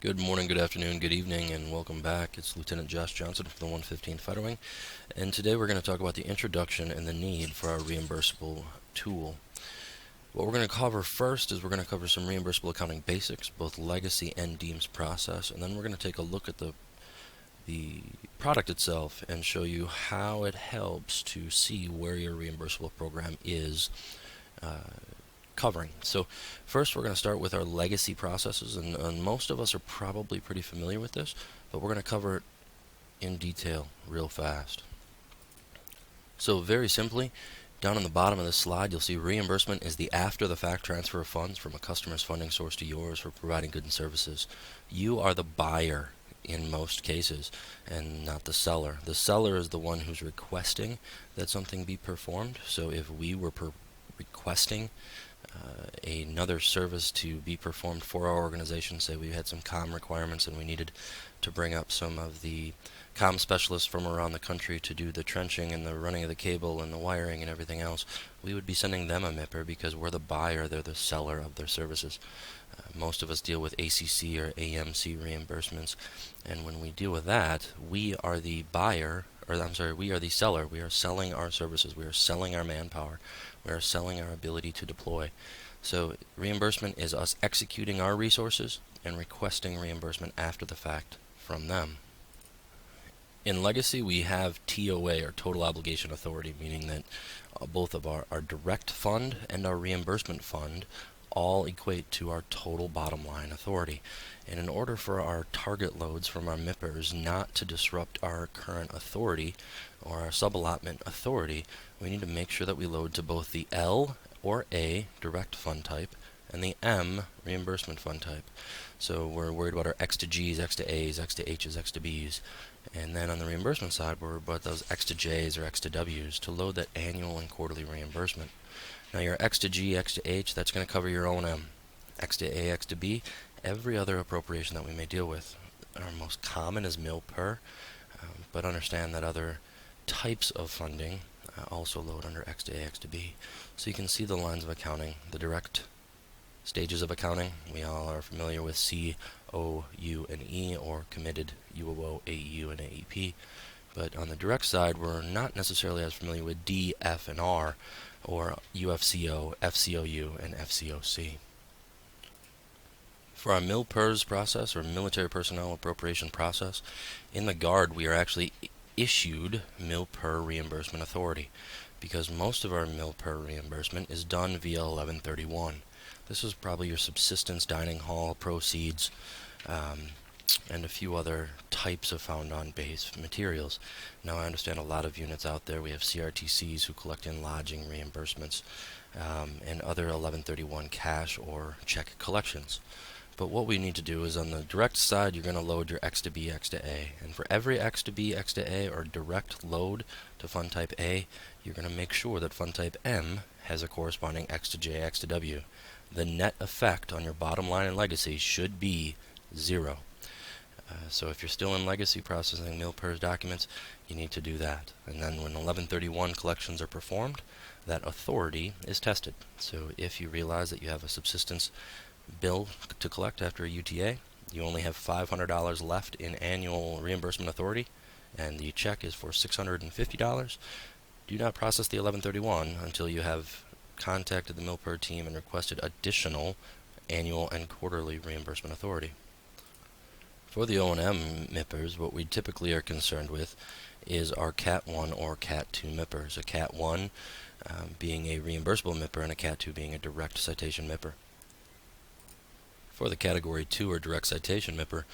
Good morning, good afternoon, good evening, and welcome back. It's Lieutenant Josh Johnson from the 115th Fighter Wing, and today we're going to talk about the introduction and the need for our reimbursable tool. What we're going to cover first is we're going to cover some reimbursable accounting basics, both legacy and DEEMS process, and then we're going to take a look at the product itself and show you how it helps to see where your reimbursable program is covering. So first we're going to start with our legacy processes, and most of us are probably pretty familiar with this, but we're going to cover it in detail real fast. So very simply, down on the bottom of this slide you'll see reimbursement is the after-the-fact transfer of funds from a customer's funding source to yours for providing goods and services. You are the buyer in most cases and not the seller. The seller is the one who's requesting that something be performed. So if we were requesting another service to be performed for our organization, say we had some comm requirements and we needed to bring up some of the comm specialists from around the country to do the trenching and the running of the cable and the wiring and everything else, we would be sending them a MIPR because we're the buyer, they're the seller of their services. Most of us deal with ACC or AMC reimbursements, and when we deal with that, we are the buyer, we are the seller. We are selling our services. We are selling our manpower. We are selling our ability to deploy. So reimbursement is us executing our resources and requesting reimbursement after the fact from them. In legacy, we have TOA, or Total Obligation Authority, meaning that both of our direct fund and our reimbursement fund all equate to our total bottom line authority. And in order for our target loads from our MIPRs not to disrupt our current authority or our sub-allotment authority, we need to make sure that we load to both the L or A direct fund type and the M reimbursement fund type. So we're worried about our X to Gs, X to As, X to Hs, X to Bs. And then on the reimbursement side, we're about those X to Js or X to Ws to load that annual and quarterly reimbursement. Now your X to G, X to H, that's going to cover your O&M. X to A, X to B, every other appropriation that we may deal with. Our most common is mil per, but understand that other types of funding also load under X to A, X to B. So you can see the lines of accounting, the direct stages of accounting. We all are familiar with C, O, U, and E, or committed UOO, AEU, and AEP. But on the direct side, we're not necessarily as familiar with D, F, and R, or UFCO, FCOU, and FCOC. For our MIL-PERS process, or Military Personnel Appropriation process, in the Guard we are actually issued MIL-PER reimbursement authority, because most of our MIL-PER reimbursement is done via 1131. This is probably your subsistence dining hall proceeds, and a few other types of found-on base materials. Now I understand a lot of units out there. We have CRTCs who collect in lodging reimbursements and other 1131 cash or check collections. But what we need to do is on the direct side, you're going to load your X to B, X to A. And for every X to B, X to A, or direct load to fund type A, you're going to make sure that fund type M has a corresponding X to J, X to W. The net effect on your bottom line in legacy should be 0. So if you're still in legacy processing MIL-PERS documents, you need to do that. And then when 1131 collections are performed, that authority is tested. So if you realize that you have a subsistence bill to collect after a UTA, you only have $500 left in annual reimbursement authority, and the check is for $650, do not process the 1131 until you have contacted the MIL-PER team and requested additional annual and quarterly reimbursement authority. For the O&M MIPRs, what we typically are concerned with is our Cat 1 or Cat 2 MIPRs. A Cat 1 being a reimbursable MIPR and a Cat 2 being a direct citation MIPR. For the Category 2 or direct citation MIPR,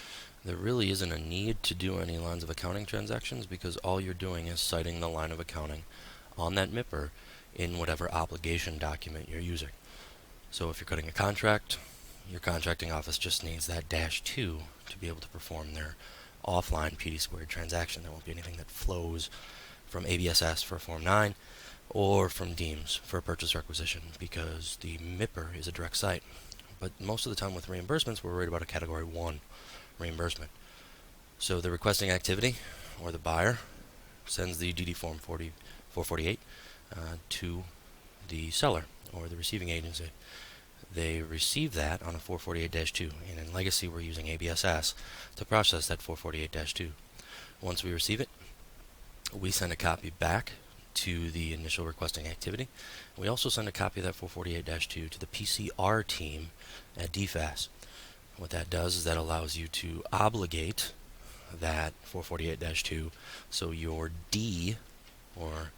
there really isn't a need to do any lines of accounting transactions because all you're doing is citing the line of accounting on that MIPR in whatever obligation document you're using. So if you're cutting a contract, your contracting office just needs that -2 to be able to perform their offline PD² transaction. There won't be anything that flows from ABSS for Form 9 or from DEEMS for a purchase requisition because the MIPR is a direct cite. But most of the time with reimbursements, we're worried about a Category 1 reimbursement. So the requesting activity, or the buyer, sends the DD Form 448 to the seller or the receiving agency. they receive that on a 448-2, and in Legacy we're using ABSS to process that 448-2. Once we receive it, we send a copy back to the initial requesting activity. We also send a copy of that 448-2 to the PCR team at DFAS. What that does is that allows you to obligate that 448-2, so your D, or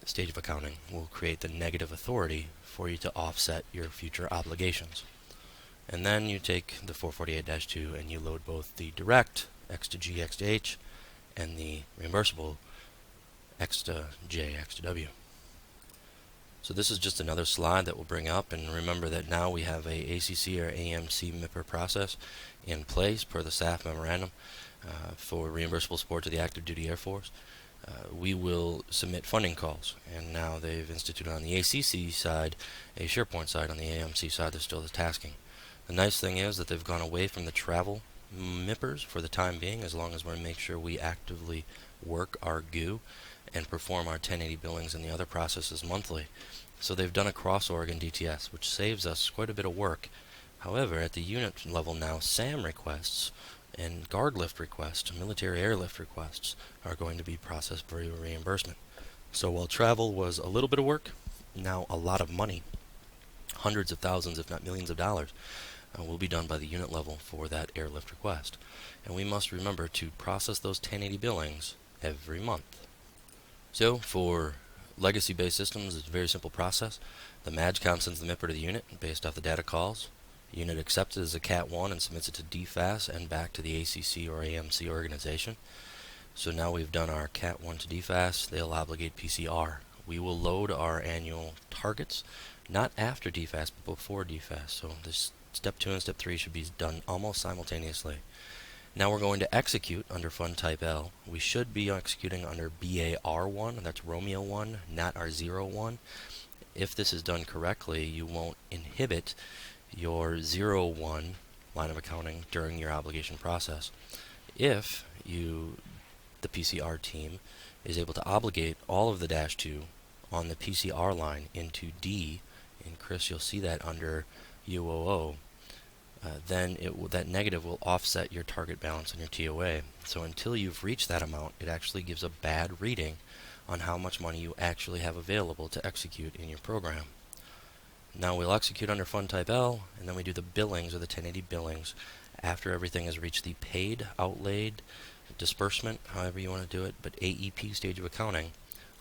stage of accounting, will create the negative authority for you to offset your future obligations. And then you take the 448-2 and you load both the direct X to G, X to H, and the reimbursable X to J, X to W. So this is just another slide that we'll bring up, and remember that now we have a ACC or AMC MIPR process in place per the staff memorandum for reimbursable support to the active duty Air Force. We will submit funding calls, and now they've instituted on the ACC side a SharePoint side. On the AMC side, there's still the tasking. The nice thing is that they've gone away from the travel MIPRs for the time being, as long as we make sure we actively work our GU and perform our 1080 billings and the other processes monthly. So they've done a cross-Oregon DTS, which saves us quite a bit of work. However, at the unit level now, SAM requests and guard lift requests, military airlift requests, are going to be processed for your reimbursement. So while travel was a little bit of work, now a lot of money, hundreds of thousands if not millions of dollars, will be done by the unit level for that airlift request. And we must remember to process those 1080 billings every month. So for legacy-based systems, it's a very simple process. The MAGCOM sends the MIPR to the unit based off the data calls. The unit accepts it as a Cat 1 and submits it to DFAS and back to the ACC or AMC organization. So now we've done our Cat 1 to DFAS, they'll obligate PCR. We will load our annual targets, not after DFAS, but before DFAS. So this Step 2 and Step 3 should be done almost simultaneously. Now we're going to execute under Fund Type L. We should be executing under BAR1, that's Romeo 1, not our 01. If this is done correctly, you won't inhibit your 01 line of accounting during your obligation process. If the PCR team is able to obligate all of the -2 on the PCR line into D, and Chris, you'll see that under UOO, then that negative will offset your target balance on your TOA. So until you've reached that amount, it actually gives a bad reading on how much money you actually have available to execute in your program. Now we'll execute under Fund Type L, and then we do the billings, or the 1080 billings, after everything has reached the paid, outlaid, disbursement, however you want to do it, but AEP stage of accounting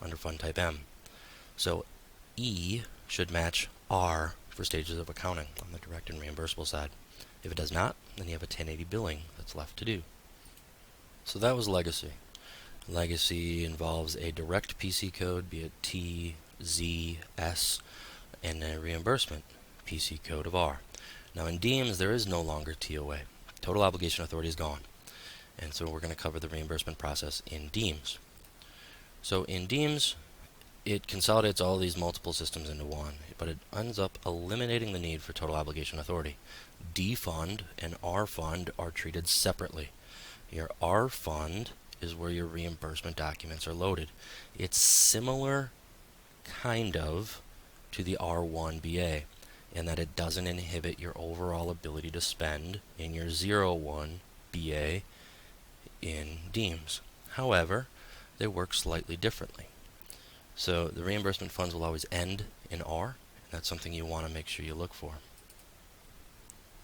under Fund Type M. So E should match R for stages of accounting on the direct and reimbursable side. If it does not, then you have a 1080 billing that's left to do. So that was legacy. Legacy involves a direct PC code, be it T, Z, S, and a reimbursement PC code of R. Now in DEEMS, there is no longer TOA. Total obligation authority is gone. And so we're going to cover the reimbursement process in DEEMS. So in DEEMS, it consolidates all these multiple systems into one, but it ends up eliminating the need for total obligation authority. D fund and R fund are treated separately. Your R fund is where your reimbursement documents are loaded. It's similar, kind of, to the R1BA in that it doesn't inhibit your overall ability to spend in your 01 BA in DEEMS. However, they work slightly differently. So the reimbursement funds will always end in R, and that's something you want to make sure you look for.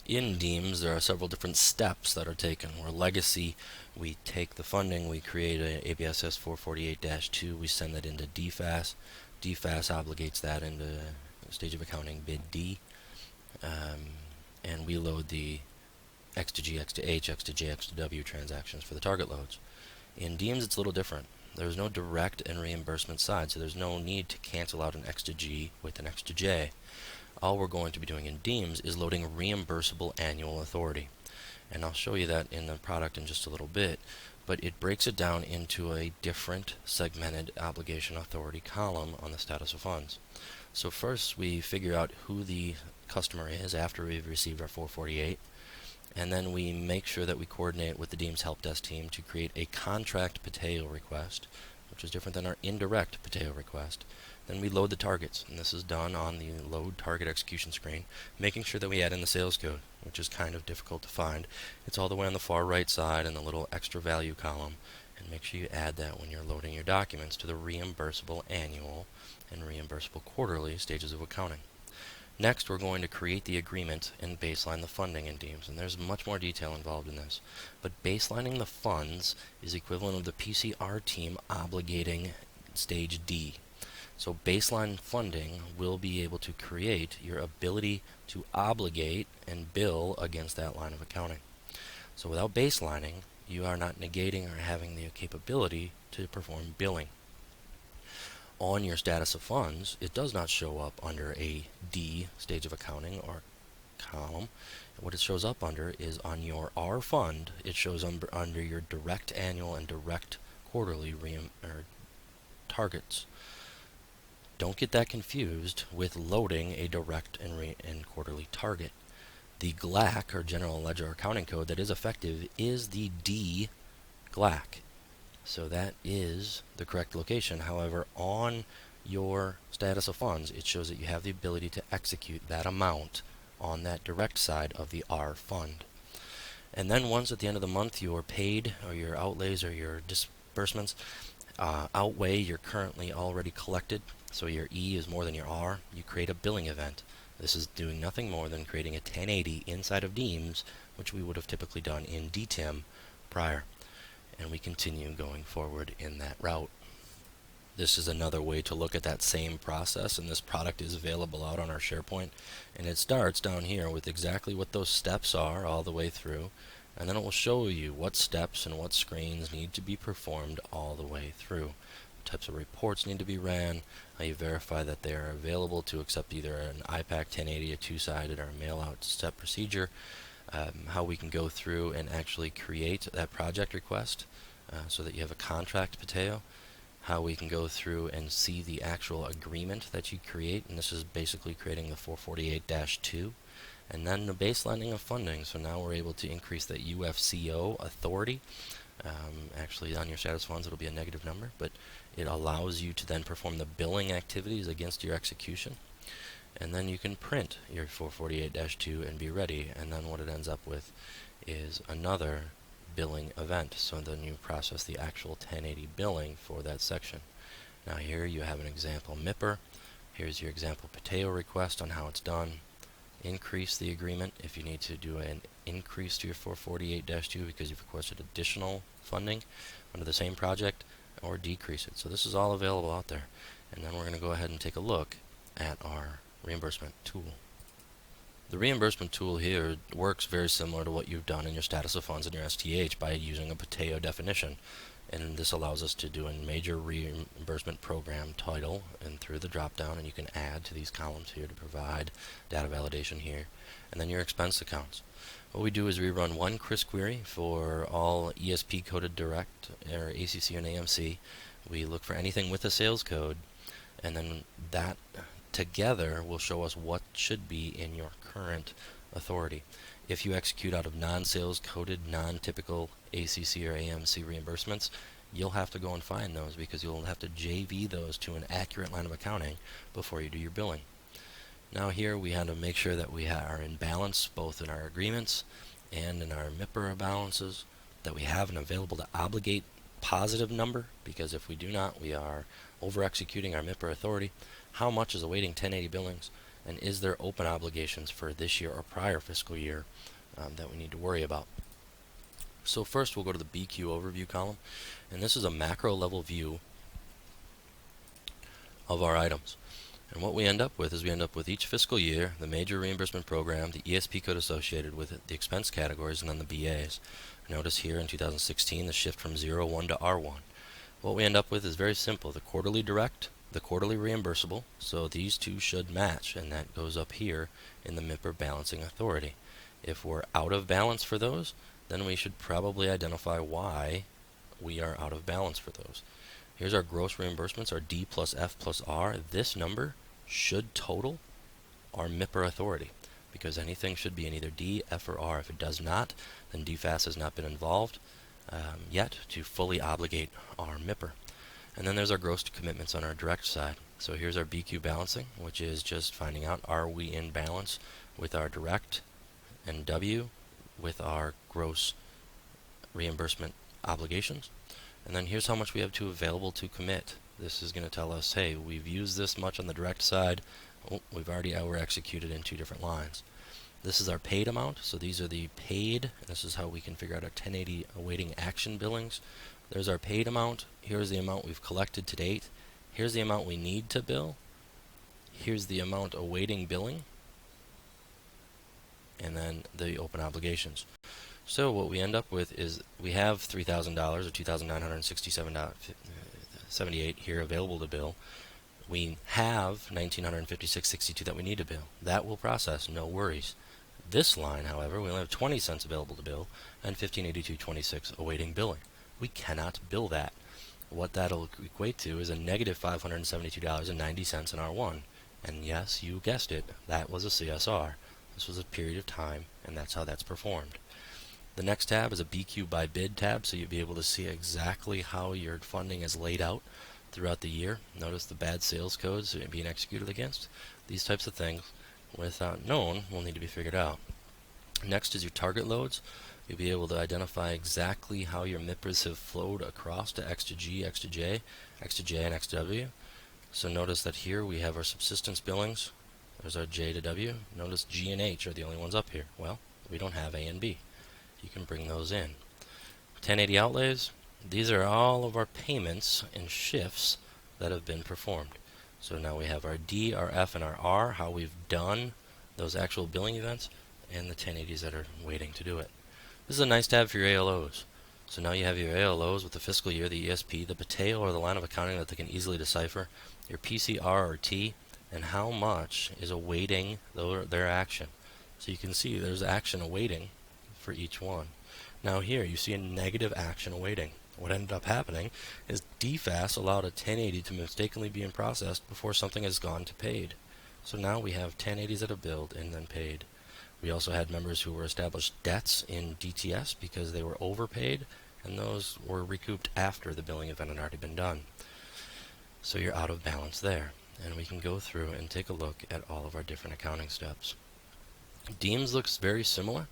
In DEEMS, there are several different steps that are taken. Where legacy, we take the funding, we create a ABSS 448-2, we send that into DFAS. DFAS obligates that into stage of accounting bid D, and we load the X to G, X to H, X to J, X to W transactions for the target loads. In DEEMS, it's a little different. There's no direct and reimbursement side, so there's no need to cancel out an X to G with an X to J. All we're going to be doing in DEEMS is loading reimbursable annual authority. And I'll show you that in the product in just a little bit, but it breaks it down into a different segmented obligation authority column on the status of funds. So first we figure out who the customer is after we've received our 448, and then we make sure that we coordinate with the DEEMS help desk team to create a contract PATEO request, which is different than our indirect PATEO request. Then we load the targets, and this is done on the load target execution screen, making sure that we add in the sales code, which is kind of difficult to find. It's all the way on the far right side in the little extra value column, and make sure you add that when you're loading your documents to the reimbursable annual and reimbursable quarterly stages of accounting. Next, we're going to create the agreement and baseline the funding in DEEMS, and there's much more detail involved in this. But baselining the funds is equivalent of the PCR team obligating stage D. So baseline funding will be able to create your ability to obligate and bill against that line of accounting. So without baselining, you are not negating or having the capability to perform billing. On your status of funds, it does not show up under a D stage of accounting or column. What it shows up under is on your R fund, it shows under your direct annual and direct quarterly targets. Don't get that confused with loading a direct and quarterly target. The GLAC, or General Ledger Accounting Code, that is effective is the D GLAC. So that is the correct location. However, on your status of funds, it shows that you have the ability to execute that amount on that direct side of the R fund. And then once at the end of the month your paid or your outlays or your disbursements outweigh your currently already collected, so your E is more than your R, you create a billing event. This is doing nothing more than creating a 1080 inside of DEEMS, which we would have typically done in DTIM prior. And we continue going forward in that route. This is another way to look at that same process, and this product is available out on our SharePoint, and it starts down here with exactly what those steps are all the way through, and then it will show you what steps and what screens need to be performed all the way through. What types of reports need to be ran, how you verify that they are available to accept either an IPAC 1080, a two-sided, or a mail-out step procedure, how we can go through and actually create that project request so that you have a contract PTEO, how we can go through and see the actual agreement that you create, and this is basically creating the 448-2, and then the baselining of funding. So now we're able to increase the UFCO authority. Actually on your status funds it'll be a negative number, but it allows you to then perform the billing activities against your execution. And then you can print your 448-2 and be ready, and then what it ends up with is another billing event. So then you process the actual 1080 billing for that section. Now here you have an example MIPR. Here's your example PTEO request on how it's done. Increase the agreement if you need to do an increase to your 448-2 because you've requested additional funding under the same project, or decrease it. So this is all available out there. And then we're going to go ahead and take a look at our reimbursement tool. The reimbursement tool here works very similar to what you've done in your status of funds and your STH by using a PTEO definition, and this allows us to do a major reimbursement program title and through the drop down, and you can add to these columns here to provide data validation here, and then your expense accounts. What we do is we run one CRIS query for all ESP coded direct or ACC and AMC. We look for anything with a sales code, and then that together will show us what should be in your current authority. If you execute out of non-sales coded, non-typical ACC or AMC reimbursements, you'll have to go and find those because you'll have to JV those to an accurate line of accounting before you do your billing. Now here we had to make sure that we are in balance both in our agreements and in our MIPR balances, that we have an available to obligate positive number, because if we do not, we are over executing our MIPR authority. How much is awaiting 1080 billings, and is there open obligations for this year or prior fiscal year that we need to worry about? So first we'll go to the BQ overview column, and this is a macro level view of our items. And what we end up with is we end up with each fiscal year, the major reimbursement program, the ESP code associated with it, the expense categories, and then the BAs. Notice here in 2016 the shift from 01 to R1. What we end up with is very simple: the quarterly direct, the quarterly reimbursable, so these two should match, and that goes up here in the MIPR balancing authority. If we're out of balance for those, then we should probably identify why we are out of balance for those. Here's our gross reimbursements, our D plus F plus R. This number should total our MIPR authority, because anything should be in either D, F, or R. If it does not, then DFAS has not been involved yet to fully obligate our MIPR. And then there's our gross commitments on our direct side. So here's our BQ balancing, which is just finding out, are we in balance with our direct and W with our gross reimbursement obligations. And then here's how much we have available to commit. This is going to tell us, hey, we've used this much on the direct side. Oh, we've already over-executed in 2 different lines. This is our paid amount, so these are the paid. This is how we can figure out our 1080 awaiting action billings. There's our paid amount. Here's the amount we've collected to date. Here's the amount we need to bill. Here's the amount awaiting billing. And then the open obligations. So what we end up with is we have $3,000 or $2,967.78 here available to bill. We have $1,956.62 that we need to bill. That will process, no worries. This line, however, we only have 20 cents available to bill and $1,582.26 awaiting billing. We cannot bill that. What that'll equate to is a negative $572.90 in R1. And yes, you guessed it, that was a CSR. This was a period of time, and that's how that's performed. The next tab is a BQ by bid tab, so you'll be able to see exactly how your funding is laid out throughout the year. Notice the bad sales codes being executed against. These types of things, without known, will need to be figured out. Next is your target loads. You'll be able to identify exactly how your MIPRs have flowed across to X to G, X to J, X to J, and X to W. So notice that here we have our subsistence billings. There's our J to W. Notice G and H are the only ones up here. Well, we don't have A and B. You can bring those in. 1080 outlays, these are all of our payments and shifts that have been performed. So now we have our D, our F, and our R, how we've done those actual billing events, and the 1080s that are waiting to do it. This is a nice tab for your ALOs. So now you have your ALOs with the fiscal year, the ESP, the PTAO or the line of accounting that they can easily decipher, your PCR or T, and how much is awaiting their action. So you can see there's action awaiting for each one. Now here you see a negative action awaiting. What ended up happening is DFAS allowed a 1080 to mistakenly be processed before something has gone to paid. So now we have 1080s that are billed and then paid. We also had members who were established debts in DTS because they were overpaid, and those were recouped after the billing event had already been done. So you're out of balance there. And we can go through and take a look at all of our different accounting steps. Deems looks very similar,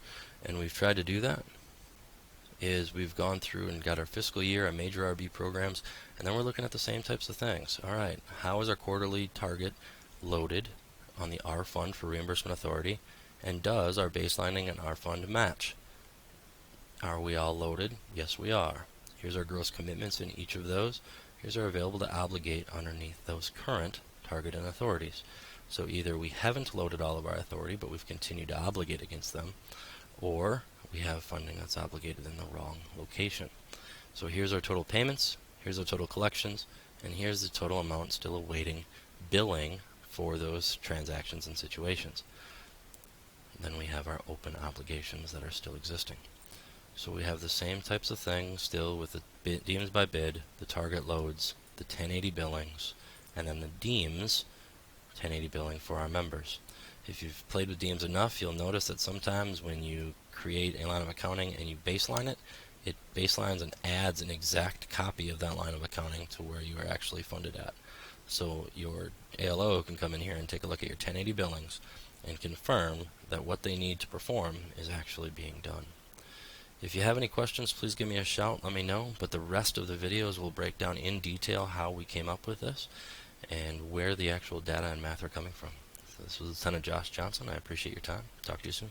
and we've tried to do that. We've gone through and got our fiscal year, our major RB programs, and then we're looking at the same types of things. All right, how is our quarterly target loaded on the R fund for reimbursement authority, and does our baselining and R fund match? Are we all loaded? Yes, we are. Here's our gross commitments in each of those. Here's our available to obligate underneath those current target and authorities. So either we haven't loaded all of our authority, but we've continued to obligate against them, or we have funding that's obligated in the wrong location. So here's our total payments, here's our total collections, and here's the total amount still awaiting billing for those transactions and situations. Then we have our open obligations that are still existing. So we have the same types of things still with the deems by bid, the target loads, the 1080 billings, and then the deems 1080 billing for our members. If you've played with deems enough, you'll notice that sometimes when you create a line of accounting and you baseline it, it baselines and adds an exact copy of that line of accounting to where you are actually funded at. So your ALO can come in here and take a look at your 1080 billings and confirm that what they need to perform is actually being done. If you have any questions, please give me a shout, let me know, but the rest of the videos will break down in detail how we came up with this and where the actual data and math are coming from. So this was Lieutenant Josh Johnson. I appreciate your time. Talk to you soon.